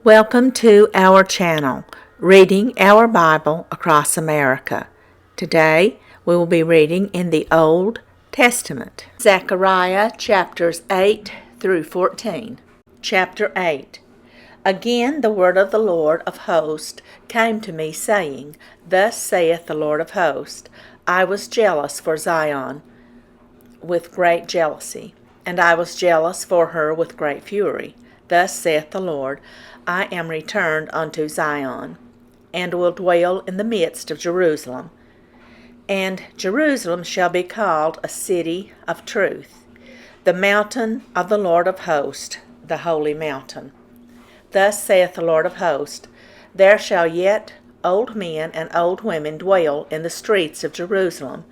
Welcome to our channel, Reading Our Bible Across America. Today we will be reading in the Old Testament. Zechariah chapters 8 through 14. Chapter 8. Again the word of the Lord of hosts came to me, saying, Thus saith the Lord of hosts, I was jealous for Zion with great jealousy, and I was jealous for her with great fury. Thus saith the Lord, I am returned unto Zion, and will dwell in the midst of Jerusalem. And Jerusalem shall be called a city of truth, the mountain of the Lord of hosts, the holy mountain. Thus saith the Lord of hosts, There shall yet old men and old women dwell in the streets of Jerusalem,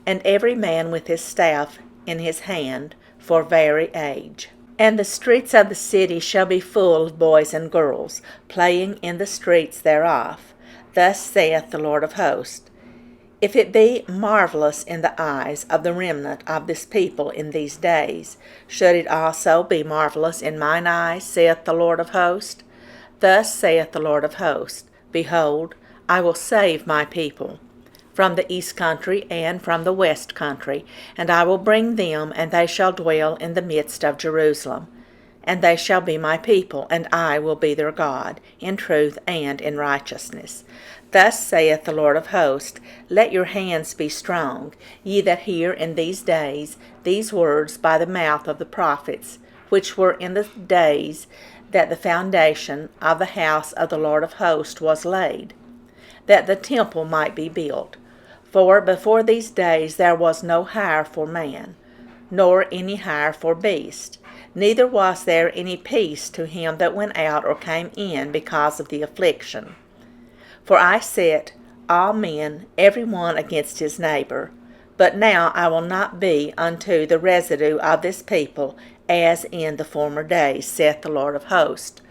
and every man with his staff in his hand for very age. And the streets of the city shall be full of boys and girls, playing in the streets thereof. Thus saith the Lord of hosts, If it be marvelous in the eyes of the remnant of this people in these days, should it also be marvelous in mine eyes, saith the Lord of hosts? Thus saith the Lord of hosts, Behold, I will save my people from the east country and from the west country, and I will bring them, and they shall dwell in the midst of Jerusalem. And they shall be my people, and I will be their God, in truth and in righteousness. Thus saith the Lord of hosts, Let your hands be strong, ye that hear in these days these words by the mouth of the prophets, which were in the days that the foundation of the house of the Lord of hosts was laid, that the temple might be built. For before these days there was no hire for man, nor any hire for beast, neither was there any peace to him that went out or came in because of the affliction. For I set all men, every one against his neighbor. But now I will not be unto the residue of this people as in the former days, saith the Lord of hosts.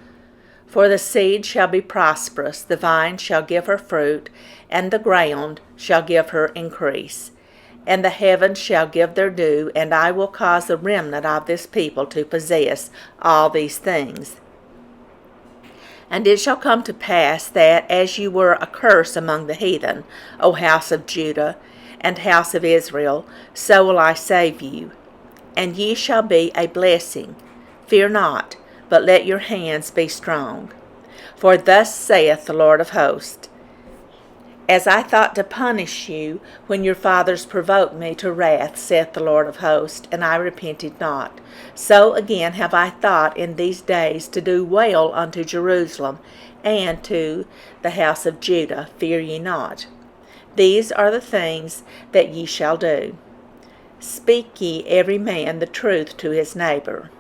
For the seed shall be prosperous, the vine shall give her fruit, and the ground shall give her increase. And the heavens shall give their dew, and I will cause the remnant of this people to possess all these things. And it shall come to pass that, as you were a curse among the heathen, O house of Judah and house of Israel, so will I save you. And ye shall be a blessing. Fear not, but let your hands be strong. For thus saith the Lord of hosts, As I thought to punish you when your fathers provoked me to wrath, saith the Lord of hosts, and I repented not, so again have I thought in these days to do well unto Jerusalem and to the house of Judah. Fear ye not. These are the things that ye shall do. Speak ye every man the truth to his neighbor.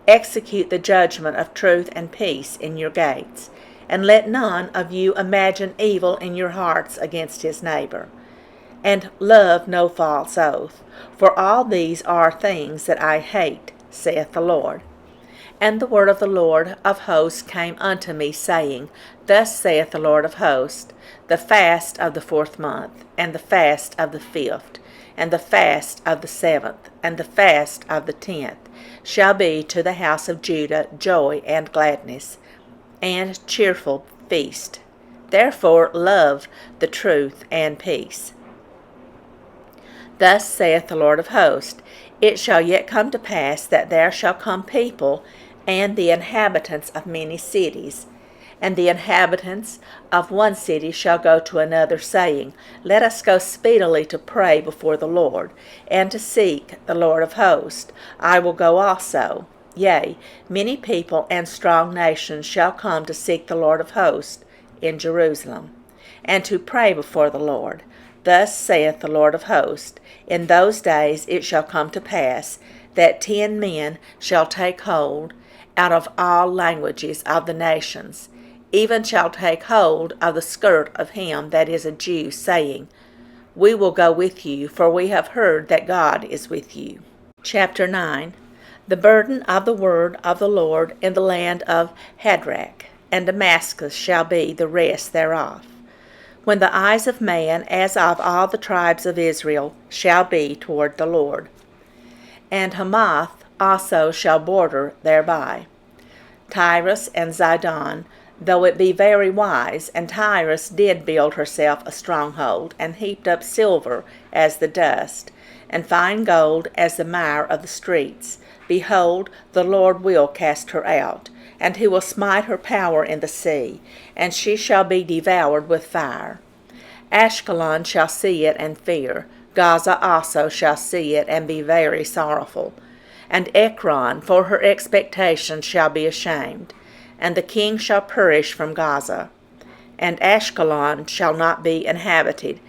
Execute the judgment of truth and peace in your gates, and let none of you imagine evil in your hearts against his neighbor. And love no false oath, for all these are things that I hate, saith the Lord. And the word of the Lord of hosts came unto me, saying, Thus saith the Lord of hosts, The fast of the 4th month, and the fast of the 5th, and the fast of the 7th, and the fast of the 10th, shall be to the house of Judah joy and gladness, and cheerful feast. Therefore love the truth and peace. Thus saith the Lord of hosts, It shall yet come to pass that there shall come people and the inhabitants of many cities, and the inhabitants of one city shall go to another, saying, Let us go speedily to pray before the Lord, and to seek the Lord of hosts. I will go also. Yea, many people and strong nations shall come to seek the Lord of hosts in Jerusalem, and to pray before the Lord. Thus saith the Lord of hosts, In those days it shall come to pass that 10 men shall take hold out of all languages of the nations, even shall take hold of the skirt of him that is a Jew, saying, We will go with you, for we have heard that God is with you. Chapter 9. The burden of the word of the Lord in the land of Hadrach, and Damascus shall be the rest thereof. When the eyes of man, as of all the tribes of Israel, shall be toward the Lord. And Hamath also shall border thereby. Tyrus and Zidon, though it be very wise, and Tyrus did build herself a stronghold, and heaped up silver as the dust, and fine gold as the mire of the streets. Behold, the Lord will cast her out, and he will smite her power in the sea, and she shall be devoured with fire. Ashkelon shall see it and fear. Gaza also shall see it and be very sorrowful. And Ekron, for her expectation, shall be ashamed, and the king shall perish from Gaza. And Ashkelon shall not be inhabited,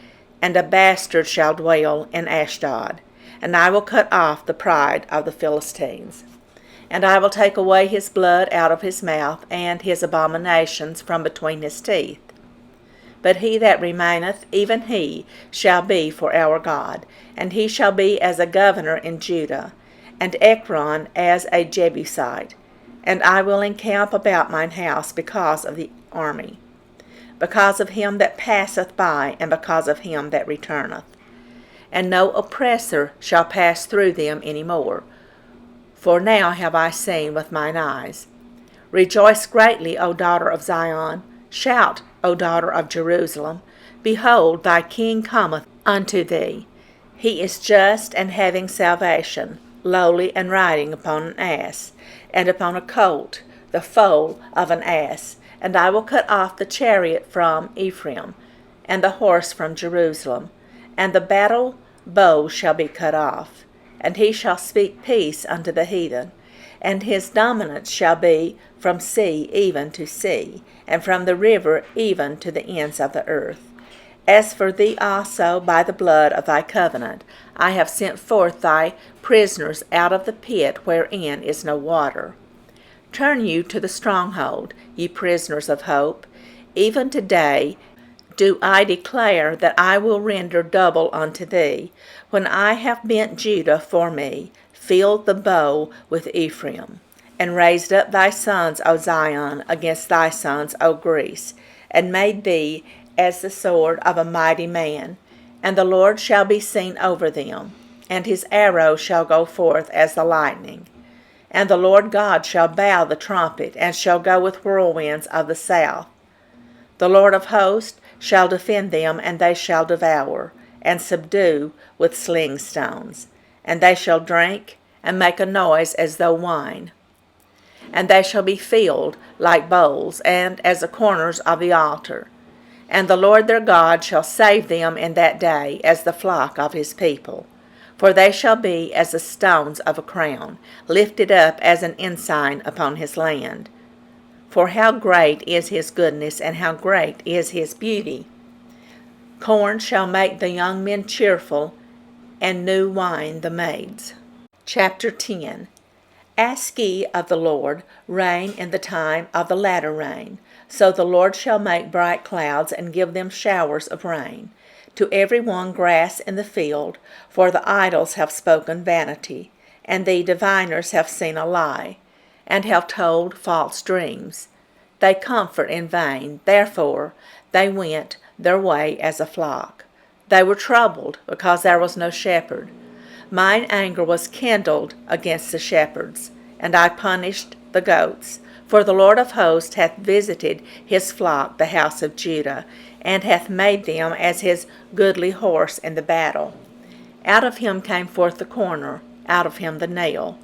and a bastard shall dwell in Ashdod. And I will cut off the pride of the Philistines. And I will take away his blood out of his mouth, and his abominations from between his teeth. But he that remaineth, even he, shall be for our God, and he shall be as a governor in Judah, and Ekron as a Jebusite. And I will encamp about mine house because of the army, because of him that passeth by, and because of him that returneth. And no oppressor shall pass through them any more. For now have I seen with mine eyes. Rejoice greatly, O daughter of Zion. Shout, O daughter of Jerusalem. Behold, thy king cometh unto thee. He is just and having salvation, lowly and riding upon an ass, and upon a colt, the foal of an ass. And I will cut off the chariot from Ephraim, and the horse from Jerusalem, and the battle bow shall be cut off. And he shall speak peace unto the heathen, and his dominance shall be from sea even to sea, and from the river even to the ends of the earth. As for thee also, by the blood of thy covenant, I have sent forth thy prisoners out of the pit wherein is no water. Turn you to the stronghold, ye prisoners of hope. Even today do I declare that I will render double unto thee, when I have bent Judah for me, filled the bow with Ephraim, and raised up thy sons, O Zion, against thy sons, O Greece, and made thee as the sword of a mighty man. And the Lord shall be seen over them, and his arrow shall go forth as the lightning. And the Lord God shall bow the trumpet, and shall go with whirlwinds of the south. The Lord of hosts shall defend them, and they shall devour, and subdue with sling stones. And they shall drink, and make a noise as though wine. And they shall be filled like bowls, and as the corners of the altar. And the Lord their God shall save them in that day as the flock of his people. For they shall be as the stones of a crown, lifted up as an ensign upon his land. For how great is his goodness, and how great is his beauty! Corn shall make the young men cheerful, and new wine the maids. Chapter 10. Ask ye of the Lord rain in the time of the latter rain. So the Lord shall make bright clouds, and give them showers of rain. To every one grass in the field, for the idols have spoken vanity, and the diviners have seen a lie, and have told false dreams. They comfort in vain, therefore they went their way as a flock. They were troubled, because there was no shepherd. Mine anger was kindled against the shepherds, and I punished the goats. For the Lord of hosts hath visited his flock, the house of Judah, and hath made them as his goodly horse in the battle. Out of him came forth the corner, out of him the nail,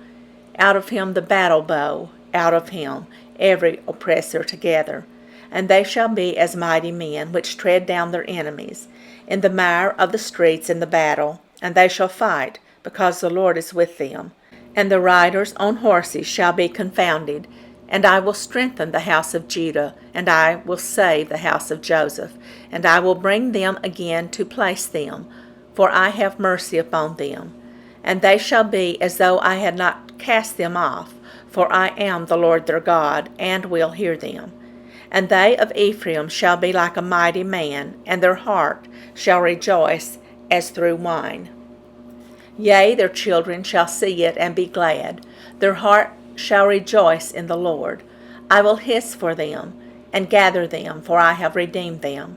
out of him the battle bow, out of him every oppressor together. And they shall be as mighty men, which tread down their enemies, in the mire of the streets in the battle. And they shall fight, because the Lord is with them. And the riders on horses shall be confounded. And I will strengthen the house of Judah, and I will save the house of Joseph, and I will bring them again to place them, for I have mercy upon them. And they shall be as though I had not cast them off, for I am the Lord their God, and will hear them. And they of Ephraim shall be like a mighty man, and their heart shall rejoice as through wine. Yea, their children shall see it and be glad. Their heart shall rejoice in the Lord. I will hiss for them, and gather them, for I have redeemed them.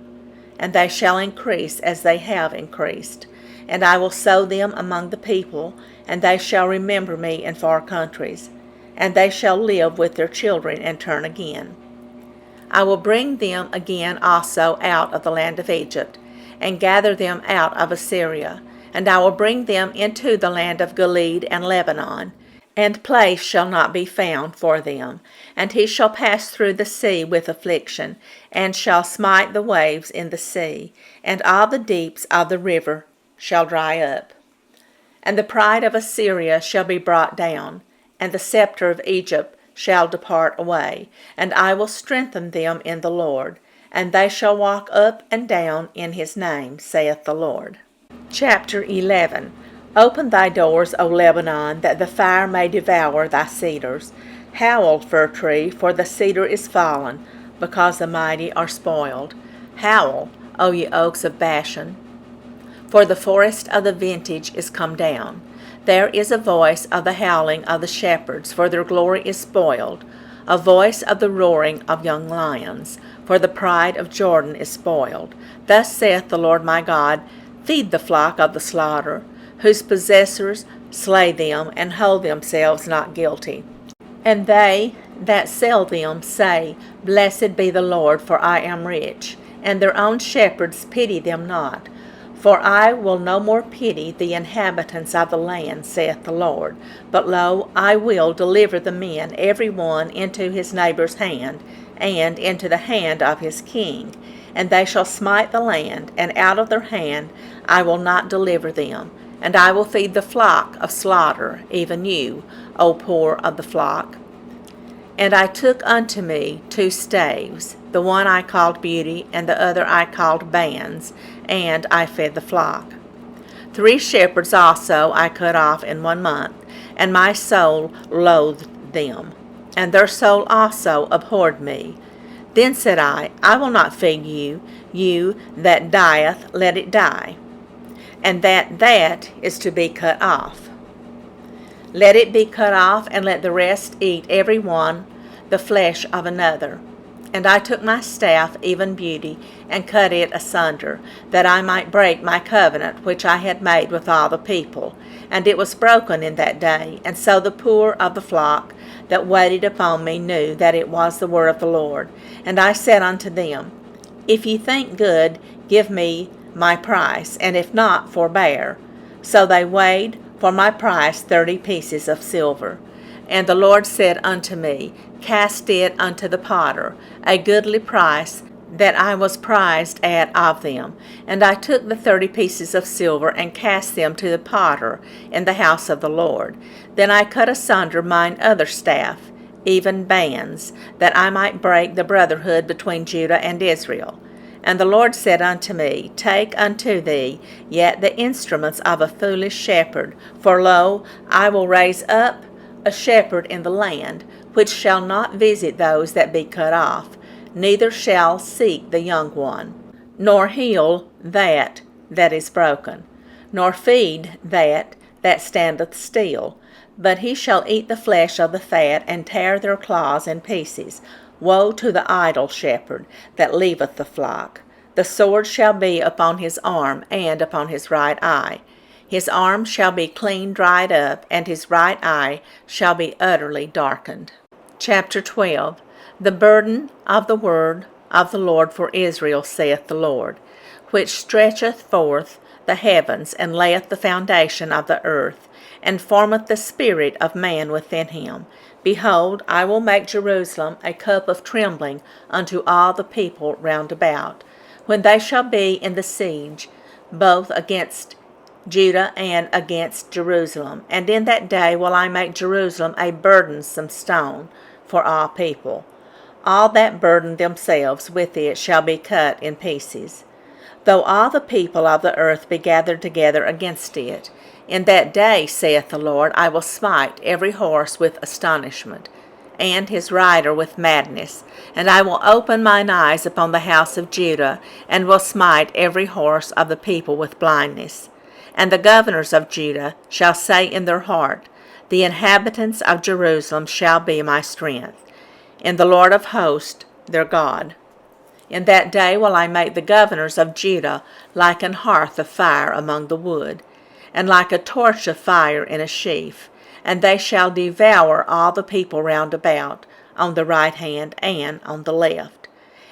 And they shall increase as they have increased. And I will sow them among the people, and they shall remember me in far countries. and they shall live with their children and turn again. I will bring them again also out of the land of Egypt, and gather them out of Assyria, and I will bring them into the land of Gilead and Lebanon, and place shall not be found for them. And he shall pass through the sea with affliction, and shall smite the waves in the sea, and all the deeps of the river shall dry up. And the pride of Assyria shall be brought down, and the scepter of Egypt shall depart away, and I will strengthen them in the Lord, and they shall walk up and down in his name, saith the Lord. Chapter 11. Open thy doors, O Lebanon, that the fire may devour thy cedars. Howl, fir tree, for the cedar is fallen, because the mighty are spoiled. Howl, O ye oaks of Bashan, for the forest of the vintage is come down. There is a voice of the howling of the shepherds, for their glory is spoiled, a voice of the roaring of young lions, for the pride of Jordan is spoiled. Thus saith the Lord my God, feed the flock of the slaughter, whose possessors slay them and hold themselves not guilty. And they that sell them say, Blessed be the Lord, for I am rich. And their own shepherds pity them not. For I will no more pity the inhabitants of the land, saith the Lord. But lo, I will deliver the men every one into his neighbor's hand, and into the hand of his king. And they shall smite the land, and out of their hand I will not deliver them. And I will feed the flock of slaughter, even you, O poor of the flock. And I took unto me 2 staves, the one I called Beauty, and the other I called Bands, and I fed the flock. 3 shepherds also I cut off in 1 month, and my soul loathed them, and their soul also abhorred me. Then said I will not feed you, you that dieth, let it die. And that is to be cut off. Let it be cut off, and let the rest eat every one the flesh of another. And I took my staff, even Beauty, and cut it asunder, that I might break my covenant which I had made with all the people. And it was broken in that day. And so the poor of the flock that waited upon me knew that it was the word of the Lord. And I said unto them, If ye think good, give me my price, and if not, forbear. So they weighed for my price 30 pieces of silver. And the Lord said unto me, Cast it unto the potter, a goodly price that I was prized at of them. And I took the 30 pieces of silver, and cast them to the potter in the house of the Lord. Then I cut asunder mine other staff, even Bands, that I might break the brotherhood between Judah and Israel. And the Lord said unto me, Take unto thee yet the instruments of a foolish shepherd, for lo, I will raise up a shepherd in the land, which shall not visit those that be cut off, neither shall seek the young one, nor heal that is broken, nor feed that standeth still. But he shall eat the flesh of the fat, and tear their claws in pieces. Woe to the idle shepherd that leaveth the flock. The sword shall be upon his arm, and upon his right eye. His arm shall be clean dried up, and his right eye shall be utterly darkened. Chapter 12. The burden of the word of the Lord for Israel, saith the Lord, which stretcheth forth the heavens, and layeth the foundation of the earth, and formeth the spirit of man within him. Behold, I will make Jerusalem a cup of trembling unto all the people round about, when they shall be in the siege, both against Judah and against Jerusalem. And in that day will I make Jerusalem a burdensome stone for all people. All that burden themselves with it shall be cut in pieces. Though all the people of the earth be gathered together against it, in that day, saith the Lord, I will smite every horse with astonishment, and his rider with madness. And I will open mine eyes upon the house of Judah, and will smite every horse of the people with blindness. And the governors of Judah shall say in their heart, The inhabitants of Jerusalem shall be my strength, in the Lord of hosts their God. In that day will I make the governors of Judah like an hearth of fire among the wood, and like a torch of fire in a sheaf. and they shall devour all the people round about, on the right hand and on the left.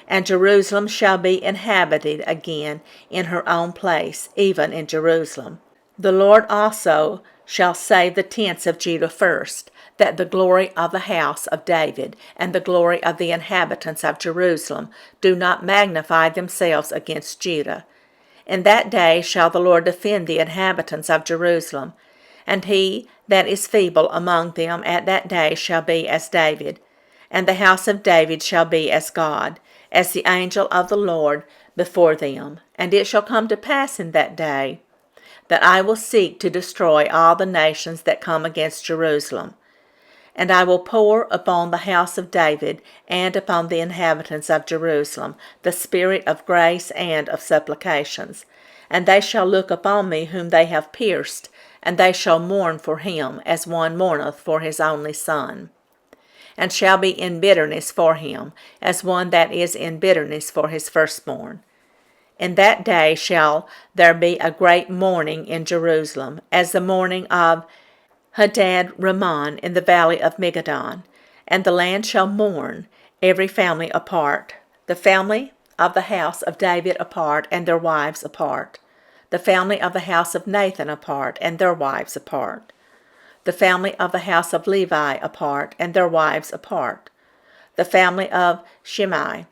And Jerusalem shall be inhabited again in her own place, even in Jerusalem. The Lord also shall save the tents of Judah first, that the glory of the house of David and the glory of the inhabitants of Jerusalem do not magnify themselves against Judah. In that day shall the Lord defend the inhabitants of Jerusalem, and he that is feeble among them at that day shall be as David, and the house of David shall be as God, as the angel of the Lord before them. And it shall come to pass in that day that I will seek to destroy all the nations that come against Jerusalem. And I will pour upon the house of David and upon the inhabitants of Jerusalem the spirit of grace and of supplications. And they shall look upon me whom they have pierced, and they shall mourn for him as one mourneth for his only son, and shall be in bitterness for him, as one that is in bitterness for his firstborn. In that day shall there be a great mourning in Jerusalem, as the mourning of Hadad-Rimmon in the valley of Megiddon. And the land shall mourn, every family apart, the family of the house of David apart, and their wives apart, the family of the house of Nathan apart, and their wives apart, the family of the house of Levi apart, and their wives apart, the family of Shimei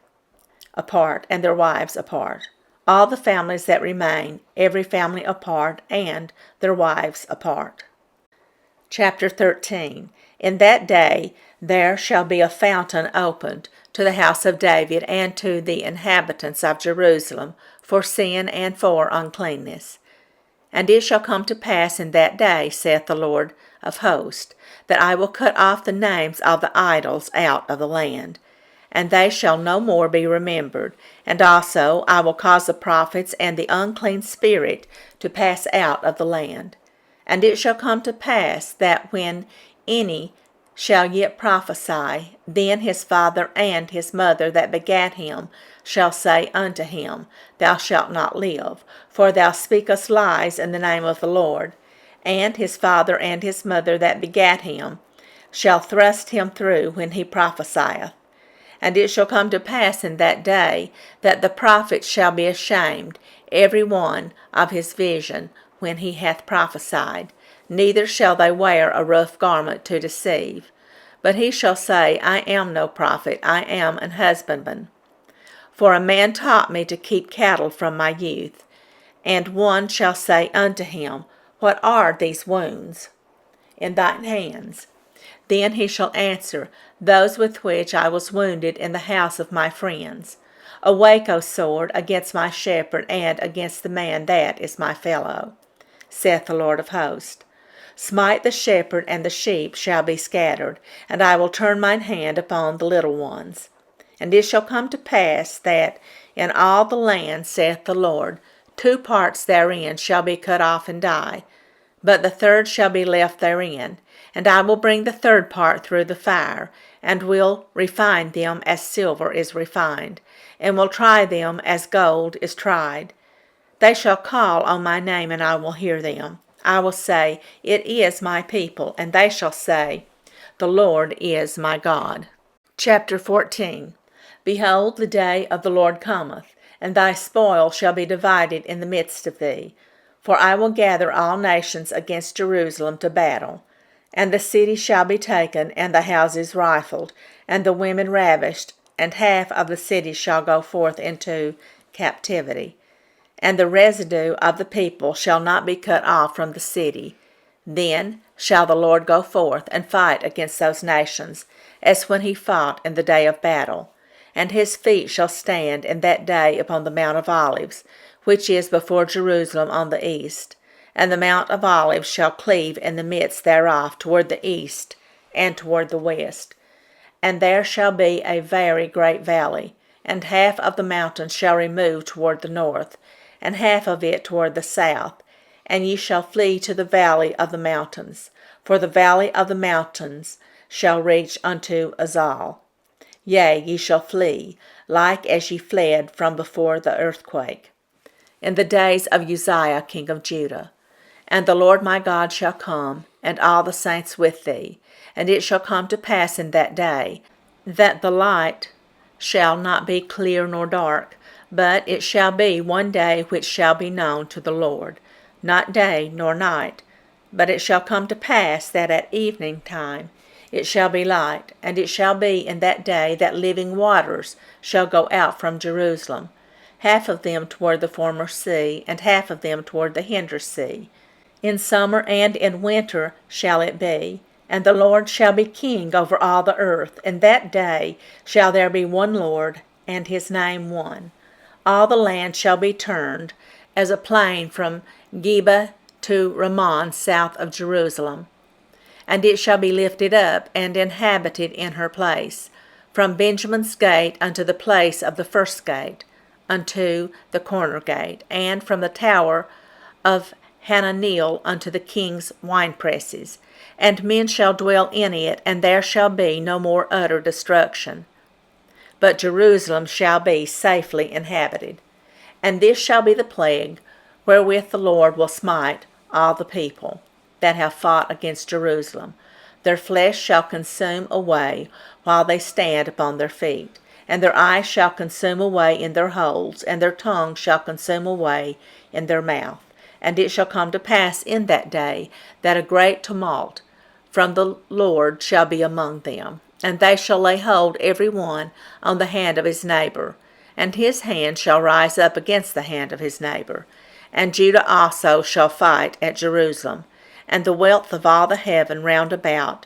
apart, and their wives apart, all the families that remain, every family apart, and their wives apart. Chapter 13. In that day there shall be a fountain opened to the house of David and to the inhabitants of Jerusalem for sin and for uncleanness. And it shall come to pass in that day, saith the Lord of hosts, that I will cut off the names of the idols out of the land, and they shall no more be remembered. And also I will cause the prophets and the unclean spirit to pass out of the land. And it shall come to pass that when any shall yet prophesy, then his father and his mother that begat him shall say unto him, Thou shalt not live, for thou speakest lies in the name of the Lord. And his father and his mother that begat him shall thrust him through when he prophesieth. And it shall come to pass in that day that the prophet shall be ashamed, every one of his vision, when he hath prophesied, neither shall they wear a rough garment to deceive. But he shall say, I am no prophet, I am an husbandman. For a man taught me to keep cattle from my youth. And one shall say unto him, What are these wounds in thine hands? Then he shall answer, Those with which I was wounded in the house of my friends. Awake, O sword, against my shepherd, and against the man that is my fellow, saith the Lord of hosts. Smite the shepherd, and the sheep shall be scattered, and I will turn mine hand upon the little ones. And it shall come to pass that in all the land, saith the Lord, 2 parts therein shall be cut off and die, but the third shall be left therein. And I will bring the third part through the fire, and will refine them as silver is refined, and will try them as gold is tried. They shall call on my name, and I will hear them. I will say, It is my people, and they shall say, The Lord is my God. Chapter 14. Behold, the day of the Lord cometh, and thy spoil shall be divided in the midst of thee. For I will gather all nations against Jerusalem to battle. And the city shall be taken, and the houses rifled, and the women ravished, and half of the city shall go forth into captivity. And the residue of the people shall not be cut off from the city. Then shall the Lord go forth and fight against those nations, as when he fought in the day of battle. And his feet shall stand in that day upon the Mount of Olives, which is before Jerusalem on the east. And the Mount of Olives shall cleave in the midst thereof toward the east and toward the west. And there shall be a very great valley, and half of the mountain shall remove toward the north, and half of it toward the south. And ye shall flee to the valley of the mountains, for the valley of the mountains shall reach unto Azal. Yea, ye shall flee, like as ye fled from before the earthquake, in the days of Uzziah king of Judah. And the Lord my God shall come, and all the saints with thee. And it shall come to pass in that day, that the light shall not be clear nor dark, but it shall be one day which shall be known to the Lord, not day nor night. But it shall come to pass that at evening time it shall be light, and it shall be in that day that living waters shall go out from Jerusalem, half of them toward the former sea, and half of them toward the hinder sea. In summer and in winter shall it be. And the Lord shall be king over all the earth. In that day shall there be one Lord, and his name one. All the land shall be turned, as a plain from Geba to Rimmon south of Jerusalem. And it shall be lifted up, and inhabited in her place, from Benjamin's gate unto the place of the first gate, unto the corner gate, and from the tower of Hananeel unto the king's winepresses. And men shall dwell in it, and there shall be no more utter destruction. But Jerusalem shall be safely inhabited. And this shall be the plague wherewith the Lord will smite all the people that have fought against Jerusalem. Their flesh shall consume away while they stand upon their feet, and their eyes shall consume away in their holes, and their tongue shall consume away in their mouth. And it shall come to pass in that day that a great tumult from the Lord shall be among them, and they shall lay hold every one on the hand of his neighbor, and his hand shall rise up against the hand of his neighbor. And Judah also shall fight at Jerusalem, and the wealth of all the heaven round about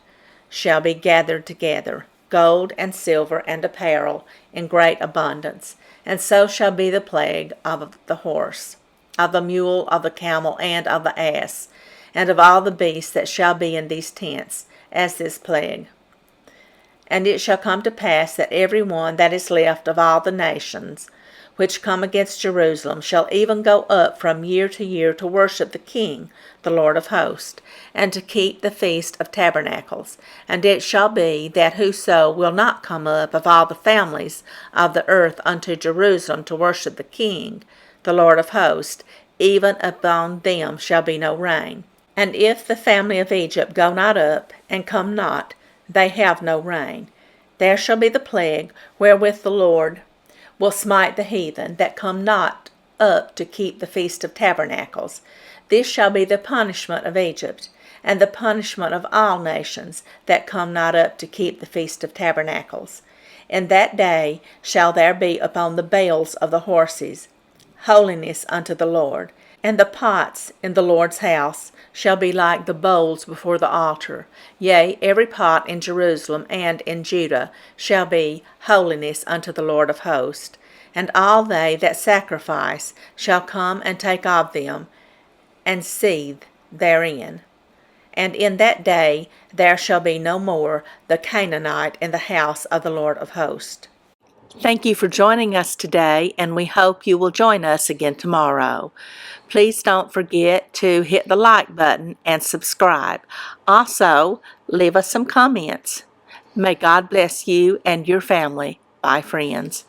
shall be gathered together, gold and silver and apparel in great abundance. And so shall be the plague of the horse, of the mule, of the camel, and of the ass, and of all the beasts that shall be in these tents, as this plague. And it shall come to pass that every one that is left of all the nations which come against Jerusalem shall even go up from year to year to worship the King, the Lord of hosts, and to keep the feast of tabernacles. And it shall be that whoso will not come up of all the families of the earth unto Jerusalem to worship the King, the Lord of hosts, even upon them shall be no rain. And if the family of Egypt go not up, and come not, they have no rain. There shall be the plague wherewith the Lord will smite the heathen that come not up to keep the feast of tabernacles. This shall be the punishment of Egypt, and the punishment of all nations that come not up to keep the feast of tabernacles. In that day shall there be upon the bales of the horses holiness unto the Lord, and the pots in the Lord's house shall be like the bowls before the altar. Yea, every pot in Jerusalem and in Judah shall be holiness unto the Lord of hosts. And all they that sacrifice shall come and take of them, and seethe therein. And in that day there shall be no more the Canaanite in the house of the Lord of hosts. Thank you for joining us today, and we hope you will join us again tomorrow. Please don't forget to hit the like button and subscribe. Also, leave us some comments. May God bless you and your family. Bye, friends.